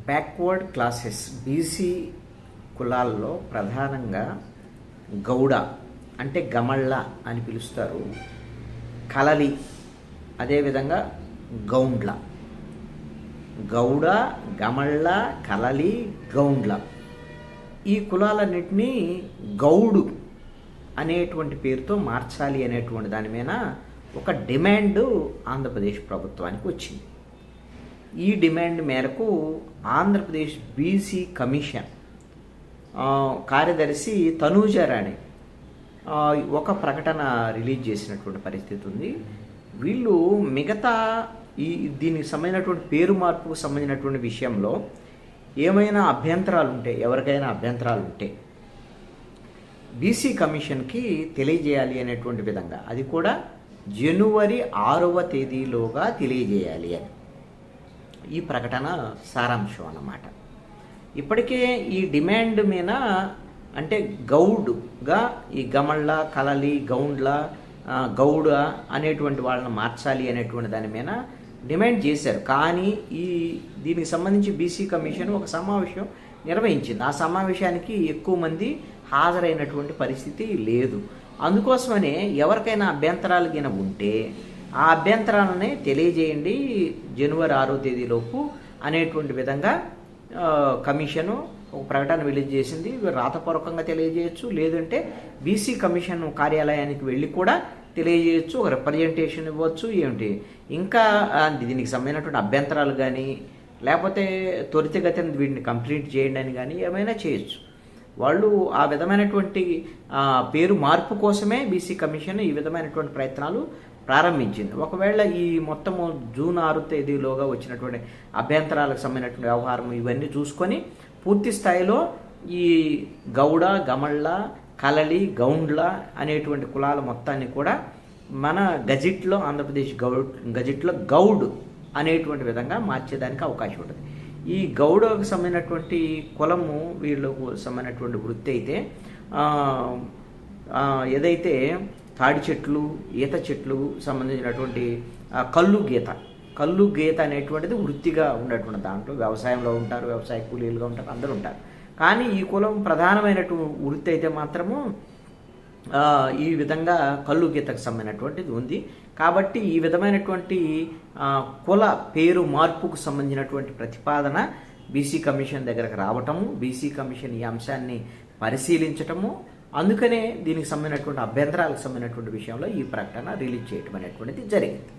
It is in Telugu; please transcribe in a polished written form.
బ్యాక్వర్డ్ క్లాసెస్ బీసీ కులాల్లో ప్రధానంగా గౌడ అంటే గమళ్ళ అని పిలుస్తారు, కలలి అదేవిధంగా గౌండ్ల. గౌడ, గమళ్ళ, కలలి, గౌండ్ల ఈ కులాలన్నింటినీ గౌడు అనేటువంటి పేరుతో మార్చాలి అనేటువంటి దాని మీద ఒక డిమాండ్ ఆంధ్రప్రదేశ్ ప్రభుత్వానికి వచ్చింది. ఈ డిమాండ్ మేరకు ఆంధ్రప్రదేశ్ బీసీ కమిషన్ కార్యదర్శి తనూజారాణి ఒక ప్రకటన రిలీజ్ చేసినటువంటి పరిస్థితి ఉంది. వీళ్ళు మిగతా దీనికి సంబంధించినటువంటి పేరు మార్పుకు సంబంధించినటువంటి విషయంలో ఏమైనా అభ్యంతరాలు ఉంటే, ఎవరికైనా అభ్యంతరాలు ఉంటే బీసీ కమిషన్కి తెలియజేయాలి అనేటువంటి విధంగా, అది కూడా జనవరి 6వ తేదీలోగా తెలియజేయాలి అని ఈ ప్రకటన సారాంశం అన్నమాట. ఇప్పటికే ఈ డిమాండ్ మీద అంటే గౌడ్గా ఈ గమళ్ళ, కలలి, గౌండ్ల, గౌడ అనేటువంటి వాళ్ళని మార్చాలి అనేటువంటి దాని మీద డిమాండ్ చేశారు. కానీ దీనికి సంబంధించి బీసీ కమిషన్ ఒక సమావేశం నిర్వహించింది. ఆ సమావేశానికి ఎక్కువ మంది హాజరైనటువంటి పరిస్థితి లేదు. అందుకోసమనే ఎవరికైనా అభ్యంతరాలు గిన ఉంటే ఆ అభ్యంతరాలనే తెలియజేయండి జనవరి 6వ తేదీలోపు అనేటువంటి విధంగా కమిషను ఒక ప్రకటన రిలీజ్ చేసింది. రాతపూర్వకంగా తెలియజేయచ్చు, లేదంటే బీసీ కమిషన్ కార్యాలయానికి వెళ్ళి కూడా తెలియజేయచ్చు, ఒక రిప్రజెంటేషన్ ఇవ్వచ్చు. ఏమిటి ఇంకా దీనికి సంబంధించినటువంటి అభ్యంతరాలు కానీ, లేకపోతే త్వరితగతిన వీటిని కంప్లీట్ చేయండి అని కానీ ఏమైనా చేయొచ్చు. వాళ్ళు ఆ విధమైనటువంటి పేరు మార్పు కోసమే బీసీ కమిషన్ ఈ విధమైనటువంటి ప్రయత్నాలు ప్రారంభించింది. ఒకవేళ ఈ మొత్తము జూన్ 6వ తేదీలోగా వచ్చినటువంటి అభ్యంతరాలకు సంబంధించినటువంటి వ్యవహారం ఇవన్నీ చూసుకొని పూర్తి స్థాయిలో ఈ గౌడ, గమళ్ళ, కలలి, గౌండ్ల అనేటువంటి కులాల మొత్తాన్ని కూడా మన గజెట్లో, ఆంధ్రప్రదేశ్ గజెట్లో గౌడ్ అనేటువంటి విధంగా మార్చేదానికి అవకాశం ఉంటుంది. ఈ గౌడకు సంబంధించినటువంటి కులము, వీళ్ళకు సంబంధించినటువంటి వృత్తి అయితే ఏదైతే తాడి చెట్లు, ఈత చెట్లు సంబంధించినటువంటి కల్లు గీత అనేటువంటిది వృత్తిగా ఉండేటువంటి దాంట్లో వ్యవసాయంలో ఉంటారు, వ్యవసాయ కూలీలుగా ఉంటారు, అందరూ ఉంటారు. కానీ ఈ కులం ప్రధానమైనటువంటి వృత్తి అయితే మాత్రము ఈ విధంగా కల్లు గీతకు సంబంధించినటువంటిది ఉంది. కాబట్టి ఈ విధమైనటువంటి కుల పేరు మార్పుకు సంబంధించినటువంటి ప్రతిపాదన బీసీ కమిషన్ దగ్గరకు రావటము, బీసీ కమిషన్ ఈ అంశాన్ని పరిశీలించటము, అందుకనే దీనికి సంబంధించినటువంటి అభ్యంతరాలకు సంబంధించినటువంటి విషయంలో ఈ ప్రకటన రిలీజ్ చేయటం అనేటువంటిది జరిగింది.